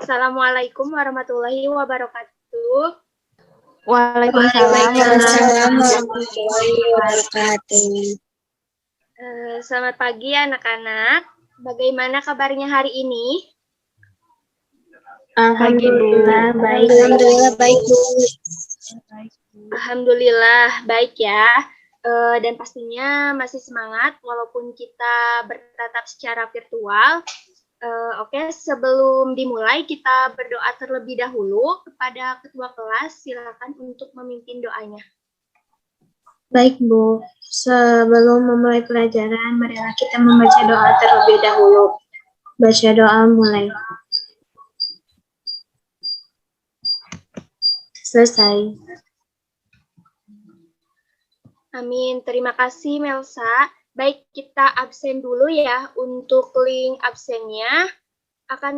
Assalamualaikum warahmatullahi wabarakatuh. Waalaikumsalam warahmatullahi wabarakatuh. Selamat pagi anak-anak. Bagaimana kabarnya hari ini? Alhamdulillah baik. Alhamdulillah baik, Bu. Alhamdulillah baik ya. Dan pastinya masih semangat walaupun kita bertatap secara virtual. Oke, sebelum dimulai kita berdoa terlebih dahulu kepada ketua kelas. Silakan untuk memimpin doanya. Baik, Bu. Sebelum memulai pelajaran, marilah kita membaca doa terlebih dahulu. Baca doa mulai. Selesai. Amin. Terima kasih, Melsa. Baik, kita absen dulu ya. Untuk link absennya akan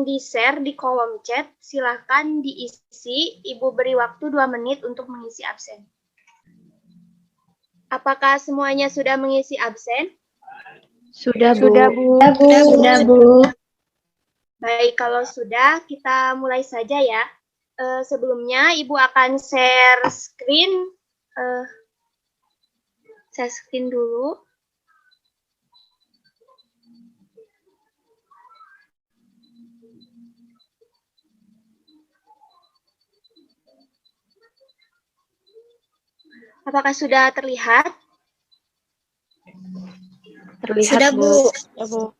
di-share di kolom chat. Silahkan diisi. Ibu beri waktu 2 menit untuk mengisi absen. Apakah semuanya sudah mengisi absen? Sudah, Bu. Sudah, Bu. Baik, kalau sudah, kita mulai saja ya. Sebelumnya, Ibu akan share screen. Share screen dulu. Apakah sudah terlihat? Terlihat, Sudah, Bu.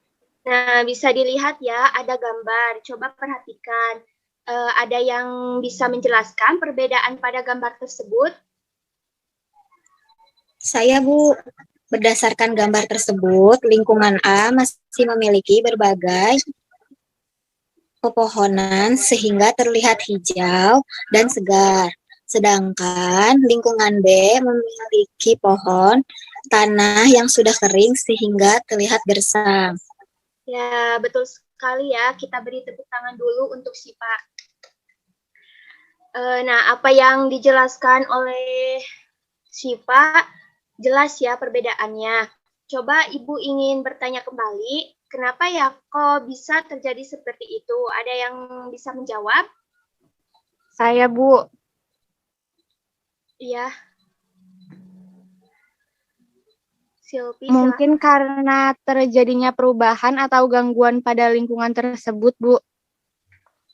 Nah, bisa dilihat ya, ada gambar. Coba perhatikan. Ada yang bisa menjelaskan perbedaan pada gambar tersebut? Saya, Bu. Berdasarkan gambar tersebut, lingkungan A masih memiliki berbagai pepohonan sehingga terlihat hijau dan segar. Sedangkan lingkungan B memiliki pohon, tanah yang sudah kering sehingga terlihat gersang. Ya, betul sekali ya. Kita beri tepuk tangan dulu untuk Sipa. Nah, apa yang dijelaskan oleh Sipa, jelas ya perbedaannya. Coba Ibu ingin bertanya kembali, kenapa ya kok bisa terjadi seperti itu? Ada yang bisa menjawab? Saya, Bu. Iya. Silvi, Mungkin karena terjadinya perubahan atau gangguan pada lingkungan tersebut, Bu.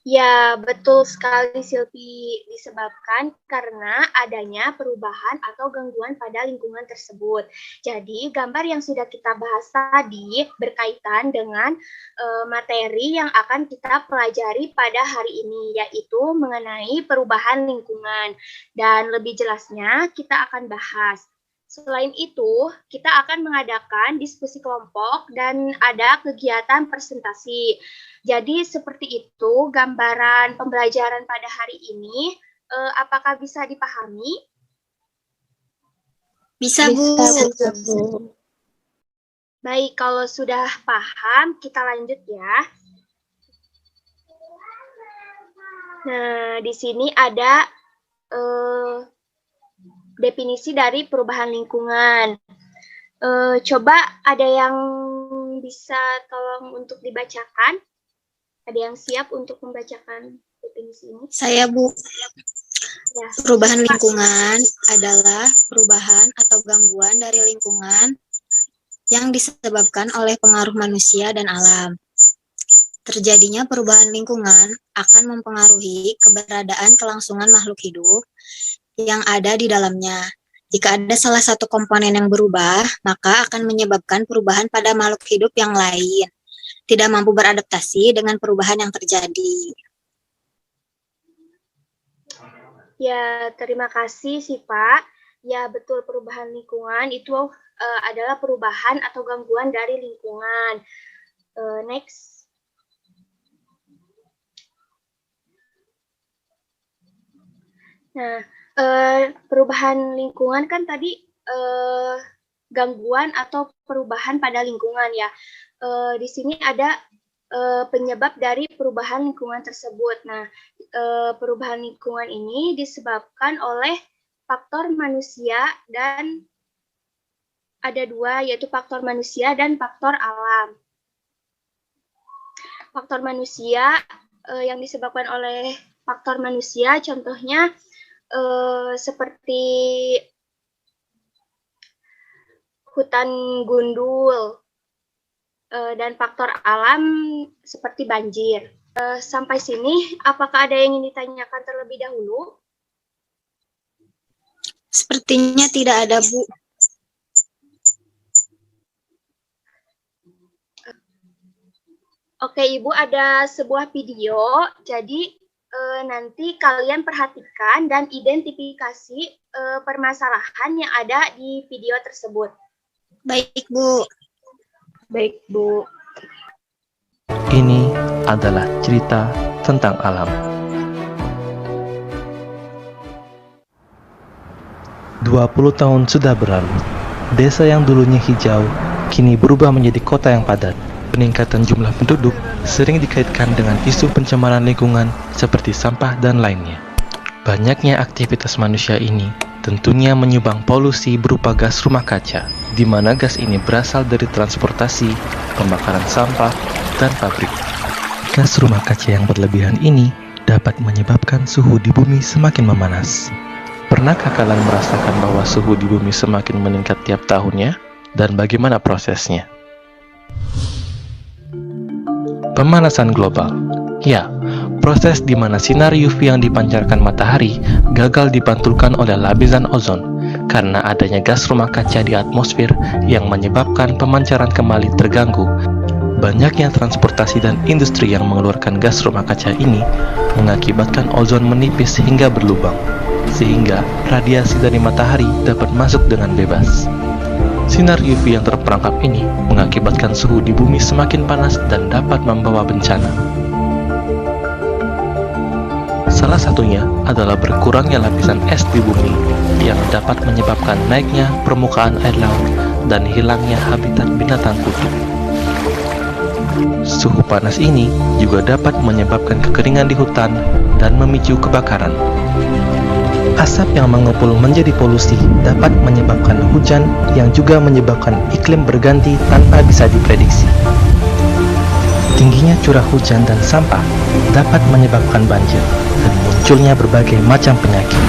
Ya, betul sekali Silvi, disebabkan karena adanya perubahan atau gangguan pada lingkungan tersebut. Jadi, gambar yang sudah kita bahas tadi berkaitan dengan materi yang akan kita pelajari pada hari ini, yaitu mengenai perubahan lingkungan. Dan lebih jelasnya, kita akan bahas. Selain itu, kita akan mengadakan diskusi kelompok dan ada kegiatan presentasi. Jadi seperti itu gambaran pembelajaran pada hari ini. Apakah bisa dipahami? Bisa, Bu. Baik, kalau sudah paham, kita lanjut ya. Nah, di sini ada definisi dari perubahan lingkungan. Coba ada yang bisa tolong untuk dibacakan? Ada yang siap untuk membacakan definisi ini? Saya, Bu. Ya. Perubahan lingkungan adalah perubahan atau gangguan dari lingkungan yang disebabkan oleh pengaruh manusia dan alam. Terjadinya perubahan lingkungan akan mempengaruhi keberadaan kelangsungan makhluk hidup yang ada di dalamnya. Jika ada salah satu komponen yang berubah, maka akan menyebabkan perubahan pada makhluk hidup yang lain. Tidak mampu beradaptasi dengan perubahan yang terjadi. Ya, terima kasih sih Pak. Ya, betul perubahan lingkungan itu adalah perubahan atau gangguan dari lingkungan. Next. Nah, perubahan lingkungan kan tadi gangguan atau perubahan pada lingkungan ya. Di sini ada penyebab dari perubahan lingkungan tersebut. Nah, perubahan lingkungan ini disebabkan oleh faktor manusia dan ada dua, yaitu faktor manusia dan faktor alam. Faktor manusia yang disebabkan oleh faktor manusia, contohnya seperti hutan gundul dan faktor alam seperti banjir. Sampai sini, apakah ada yang ingin ditanyakan terlebih dahulu? Sepertinya tidak ada, Bu. Oke, Ibu, ada sebuah video. Jadi, nanti kalian perhatikan dan identifikasi permasalahan yang ada di video tersebut. Baik, Bu. Baik, Bu. Ini adalah cerita tentang alam. 20 tahun sudah berlalu. Desa yang dulunya hijau, kini berubah menjadi kota yang padat. Peningkatan jumlah penduduk sering dikaitkan dengan isu pencemaran lingkungan seperti sampah dan lainnya. Banyaknya aktivitas manusia ini tentunya menyumbang polusi berupa gas rumah kaca, di mana gas ini berasal dari transportasi, pembakaran sampah, dan pabrik. Gas rumah kaca yang berlebihan ini dapat menyebabkan suhu di bumi semakin memanas. Pernahkah kalian merasakan bahwa suhu di bumi semakin meningkat tiap tahunnya? Dan bagaimana prosesnya? Pemanasan global. Ya, proses di mana sinar UV yang dipancarkan matahari gagal dipantulkan oleh lapisan ozon karena adanya gas rumah kaca di atmosfer yang menyebabkan pemancaran kembali terganggu. Banyaknya transportasi dan industri yang mengeluarkan gas rumah kaca ini mengakibatkan ozon menipis hingga berlubang, sehingga radiasi dari matahari dapat masuk dengan bebas. Sinar UV yang terperangkap ini mengakibatkan suhu di bumi semakin panas dan dapat membawa bencana. Salah satunya adalah berkurangnya lapisan es di bumi yang dapat menyebabkan naiknya permukaan air laut dan hilangnya habitat binatang kutub. Suhu panas ini juga dapat menyebabkan kekeringan di hutan dan memicu kebakaran. Asap yang mengepul menjadi polusi dapat menyebabkan hujan yang juga menyebabkan iklim berganti tanpa bisa diprediksi. Tingginya curah hujan dan sampah dapat menyebabkan banjir dan munculnya berbagai macam penyakit.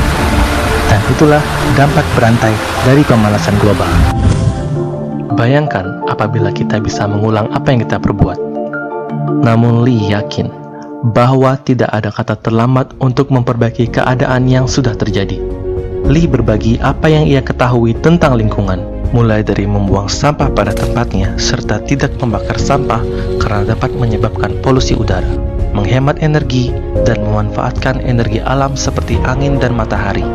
Dan itulah dampak berantai dari pemanasan global. Bayangkan apabila kita bisa mengulang apa yang kita perbuat. Namun Lee yakin bahwa tidak ada kata terlambat untuk memperbaiki keadaan yang sudah terjadi. Lee berbagi apa yang ia ketahui tentang lingkungan, mulai dari membuang sampah pada tempatnya serta tidak membakar sampah karena dapat menyebabkan polusi udara, menghemat energi, dan memanfaatkan energi alam seperti angin dan matahari,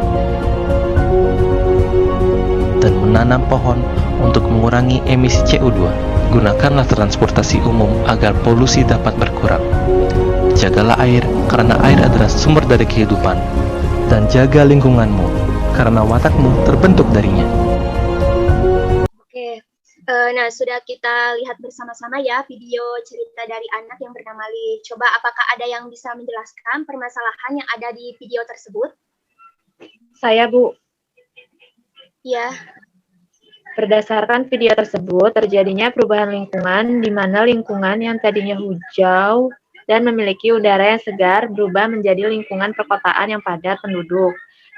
dan menanam pohon untuk mengurangi emisi CO2. Gunakanlah transportasi umum agar polusi dapat berkurang. Jagalah air, karena air adalah sumber dari kehidupan. Dan jaga lingkunganmu, karena watakmu terbentuk darinya. Oke, nah sudah kita lihat bersama-sama ya video cerita dari anak yang bernama Lee. Coba apakah ada yang bisa menjelaskan permasalahan yang ada di video tersebut? Saya, Bu. Ya. Berdasarkan video tersebut, terjadinya perubahan lingkungan di mana lingkungan yang tadinya hijau dan memiliki udara yang segar berubah menjadi lingkungan perkotaan yang padat penduduk,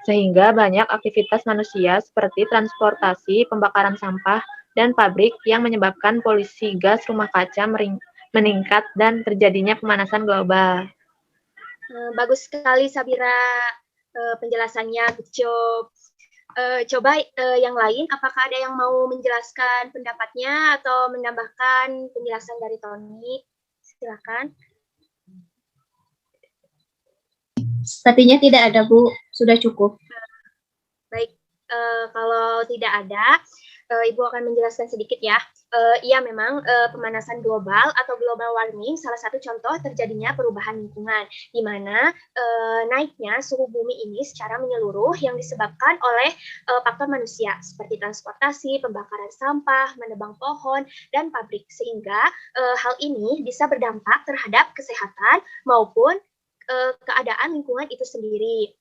sehingga banyak aktivitas manusia seperti transportasi, pembakaran sampah, dan pabrik yang menyebabkan polusi gas rumah kaca meningkat dan terjadinya pemanasan global. Bagus sekali Sabira penjelasannya, good job. Coba yang lain, apakah ada yang mau menjelaskan pendapatnya atau menambahkan penjelasan dari Tony? Silakan. Sepertinya tidak ada, Bu. Sudah cukup. Baik, kalau tidak ada, Ibu akan menjelaskan sedikit ya. Iya memang pemanasan global atau global warming salah satu contoh terjadinya perubahan lingkungan, di mana naiknya suhu bumi ini secara menyeluruh yang disebabkan oleh faktor manusia seperti transportasi, pembakaran sampah, menebang pohon, dan pabrik, sehingga hal ini bisa berdampak terhadap kesehatan maupun keadaan lingkungan itu sendiri.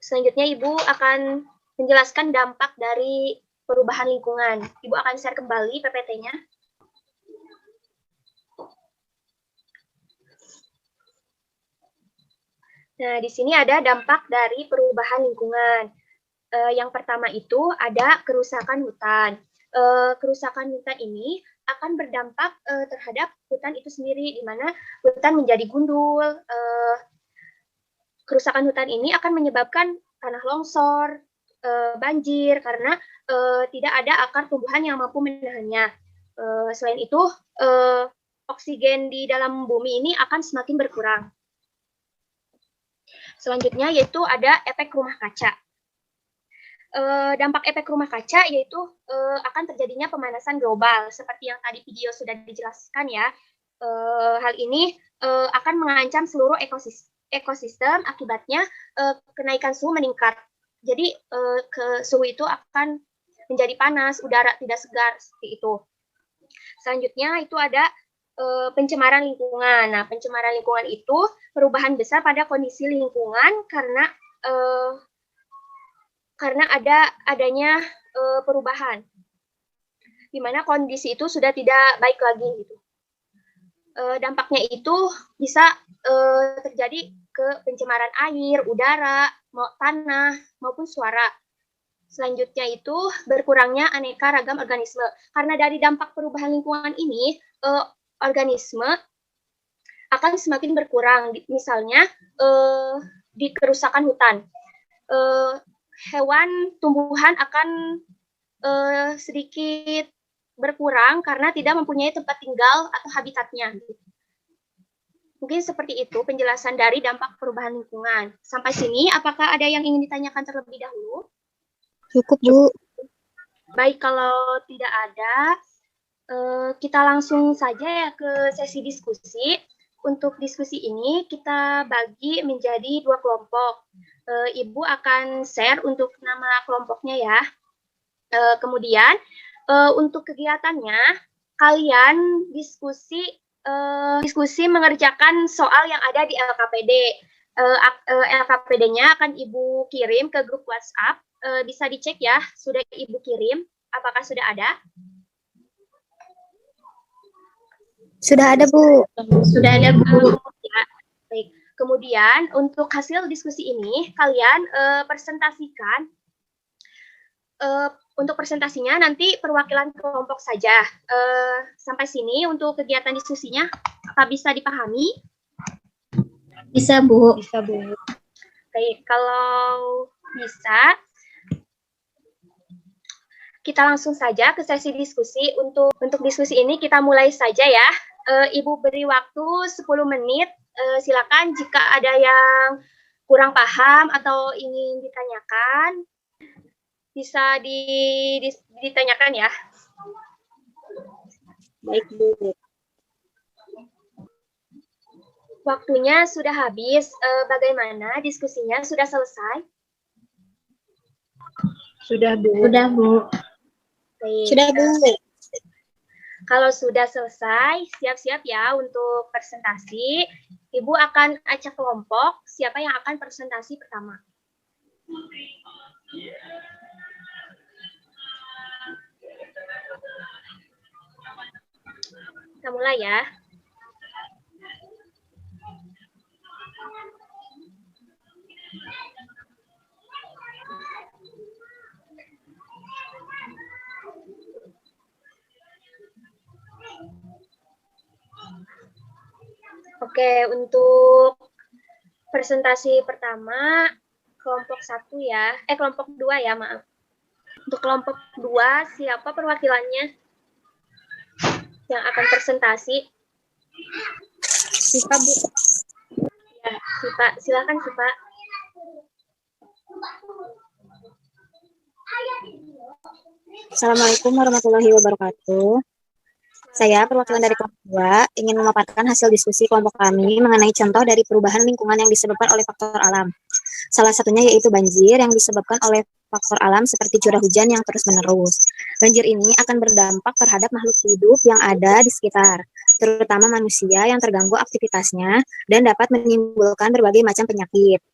Selanjutnya Ibu akan menjelaskan dampak dari perubahan lingkungan. Ibu akan share kembali PPT-nya. Nah, di sini ada dampak dari perubahan lingkungan. Yang pertama itu ada kerusakan hutan. Kerusakan hutan ini akan berdampak terhadap hutan itu sendiri, di mana hutan menjadi gundul. Kerusakan hutan ini akan menyebabkan tanah longsor, banjir, karena tidak ada akar tumbuhan yang mampu menahannya. Selain itu, oksigen di dalam bumi ini akan semakin berkurang. Selanjutnya yaitu ada efek rumah kaca. Dampak efek rumah kaca yaitu akan terjadinya pemanasan global, seperti yang tadi video sudah dijelaskan ya. Hal ini akan mengancam seluruh ekosistem, akibatnya kenaikan suhu meningkat. Jadi suhu itu akan menjadi panas, udara tidak segar, seperti itu. Selanjutnya itu ada pencemaran lingkungan. Nah, pencemaran lingkungan itu perubahan besar pada kondisi lingkungan karena adanya perubahan, di mana kondisi itu sudah tidak baik lagi gitu. Dampaknya itu bisa terjadi ke pencemaran air, udara, tanah, maupun suara. Selanjutnya itu berkurangnya aneka ragam organisme. Karena dari dampak perubahan lingkungan ini, organisme akan semakin berkurang. Misalnya di kerusakan hutan, hewan, tumbuhan akan sedikit berkurang karena tidak mempunyai tempat tinggal atau habitatnya. Mungkin seperti itu penjelasan dari dampak perubahan lingkungan. Sampai sini, apakah ada yang ingin ditanyakan terlebih dahulu? Cukup, Bu. Baik, kalau tidak ada, kita langsung saja ya ke sesi diskusi. Untuk diskusi ini kita bagi menjadi 2 kelompok. Ibu akan share untuk nama kelompoknya ya. Kemudian untuk kegiatannya, kalian diskusi mengerjakan soal yang ada di LKPD. LKPD-nya akan Ibu kirim ke grup WhatsApp. Bisa dicek ya, sudah Ibu kirim. Apakah sudah ada? Sudah ada, Bu. Sudah ada, Bu. Ya. Baik. Kemudian untuk hasil diskusi ini, kalian presentasikan. Untuk presentasinya nanti perwakilan kelompok saja. Sampai sini untuk kegiatan diskusinya, apa bisa dipahami? Bisa, Bu. Bisa, Bu. Baik, kalau bisa, kita langsung saja ke sesi diskusi. Untuk diskusi ini kita mulai saja ya. Ibu beri waktu 10 menit. Silakan jika ada yang kurang paham atau ingin ditanyakan, bisa ditanyakan ya. Baik, Bu. Waktunya sudah habis. Bagaimana diskusinya? Sudah selesai? Sudah, Bu. Sudah, Bu. Baik. Sudah, Bu. Kalau sudah selesai, siap-siap ya untuk presentasi. Ibu akan acak kelompok siapa yang akan presentasi pertama. Kita mulai ya. Oke, untuk presentasi pertama kelompok 1 ya. Kelompok 2 ya, maaf. Untuk kelompok 2, siapa perwakilannya yang akan presentasi? Siapa, Bu? Ya, Sipa. Silakan, Sipa. Assalamualaikum warahmatullahi wabarakatuh. Saya, perwakilan dari kelompok 2, ingin memaparkan hasil diskusi kelompok kami mengenai contoh dari perubahan lingkungan yang disebabkan oleh faktor alam. Salah satunya yaitu banjir yang disebabkan oleh faktor alam seperti curah hujan yang terus-menerus. Banjir ini akan berdampak terhadap makhluk hidup yang ada di sekitar, terutama manusia yang terganggu aktivitasnya dan dapat menimbulkan berbagai macam penyakit.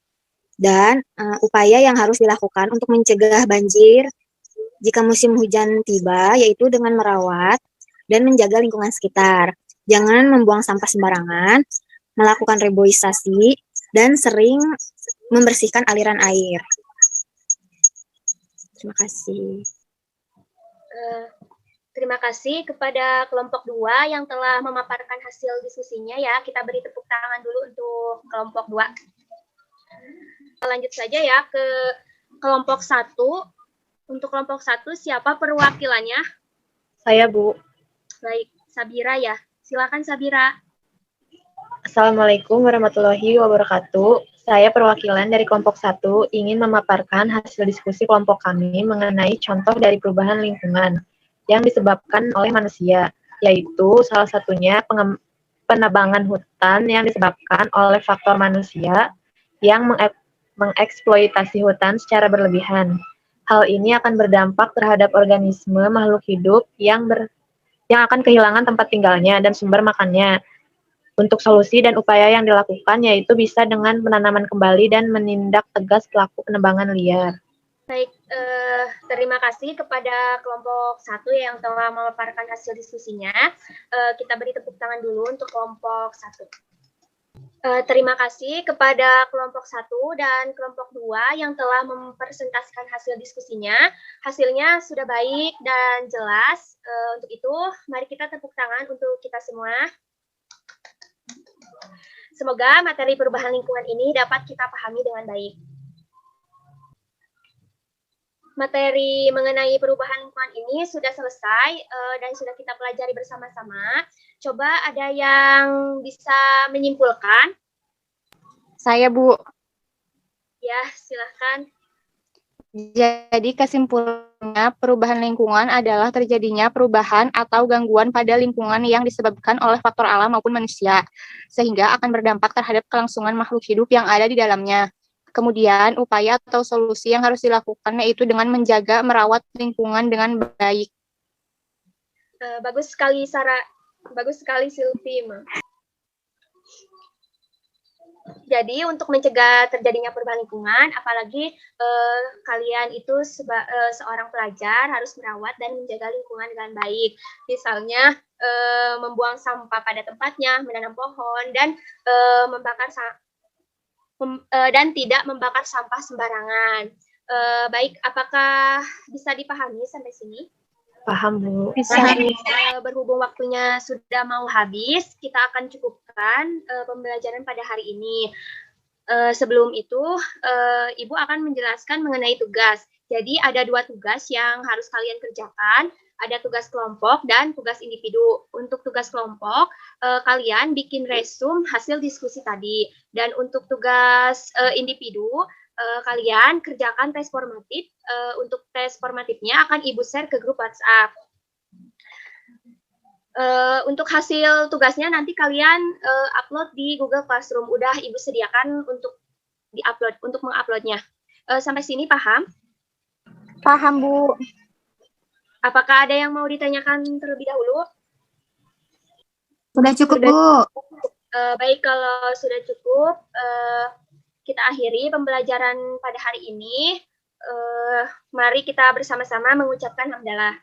Dan upaya yang harus dilakukan untuk mencegah banjir jika musim hujan tiba, yaitu dengan merawat dan menjaga lingkungan sekitar. Jangan membuang sampah sembarangan, melakukan reboisasi, dan sering membersihkan aliran air. Terima kasih. Terima kasih kepada kelompok 2 yang telah memaparkan hasil diskusinya ya. Kita beri tepuk tangan dulu untuk kelompok 2. Lanjut saja ya ke kelompok 1. Untuk kelompok 1 siapa perwakilannya? Saya, Bu. Baik, Sabira ya. Silakan Sabira. Assalamualaikum warahmatullahi wabarakatuh. Saya perwakilan dari kelompok 1 ingin memaparkan hasil diskusi kelompok kami mengenai contoh dari perubahan lingkungan yang disebabkan oleh manusia, yaitu salah satunya penebangan hutan yang disebabkan oleh faktor manusia yang mengeksploitasi hutan secara berlebihan. Hal ini akan berdampak terhadap organisme makhluk hidup yang akan kehilangan tempat tinggalnya dan sumber makannya. Untuk solusi dan upaya yang dilakukan yaitu bisa dengan penanaman kembali dan menindak tegas pelaku penebangan liar. Baik, terima kasih kepada kelompok 1 yang telah memaparkan hasil diskusinya. Kita beri tepuk tangan dulu untuk kelompok 1. Terima kasih kepada kelompok 1 dan kelompok 2 yang telah mempresentasikan hasil diskusinya. Hasilnya sudah baik dan jelas. Untuk itu, mari kita tepuk tangan untuk kita semua. Semoga materi perubahan lingkungan ini dapat kita pahami dengan baik. Materi mengenai perubahan lingkungan ini sudah selesai dan sudah kita pelajari bersama-sama. Coba ada yang bisa menyimpulkan? Saya, Bu. Ya, silahkan. Jadi kesimpulannya perubahan lingkungan adalah terjadinya perubahan atau gangguan pada lingkungan yang disebabkan oleh faktor alam maupun manusia, sehingga akan berdampak terhadap kelangsungan makhluk hidup yang ada di dalamnya. Kemudian, upaya atau solusi yang harus dilakukan yaitu dengan menjaga, merawat lingkungan dengan baik. Bagus sekali, Sarah. Bagus sekali, Silvi. Jadi, untuk mencegah terjadinya perubahan lingkungan, apalagi kalian itu seorang pelajar harus merawat dan menjaga lingkungan dengan baik. Misalnya, membuang sampah pada tempatnya, menanam pohon, dan dan tidak membakar sampah sembarangan. Baik, apakah bisa dipahami sampai sini? Paham, Bu. Bisa. Berhubung waktunya sudah mau habis, kita akan cukupkan pembelajaran pada hari ini. Sebelum itu, Ibu akan menjelaskan mengenai tugas. Jadi ada 2 tugas yang harus kalian kerjakan. Ada tugas kelompok dan tugas individu. Untuk tugas kelompok, kalian bikin resume hasil diskusi tadi. Dan untuk tugas individu, kalian kerjakan tes formatif. Untuk tes formatifnya akan Ibu share ke grup WhatsApp. Untuk hasil tugasnya nanti kalian upload di Google Classroom. Udah Ibu sediakan untuk diupload, untuk menguploadnya. Sampai sini paham? Paham, Bu. Apakah ada yang mau ditanyakan terlebih dahulu? Sudah cukup, Bu. Baik, kalau sudah cukup, kita akhiri pembelajaran pada hari ini. Mari kita bersama-sama mengucapkan hamdalah.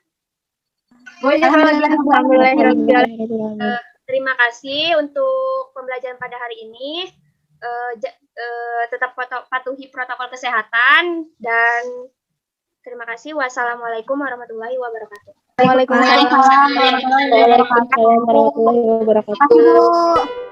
Terima kasih untuk pembelajaran pada hari ini. Tetap patuhi protokol kesehatan dan terima kasih. Wassalamualaikum warahmatullahi wabarakatuh. Waalaikumsalam warahmatullahi wabarakatuh. Waalaikumsalam warahmatullahi wabarakatuh.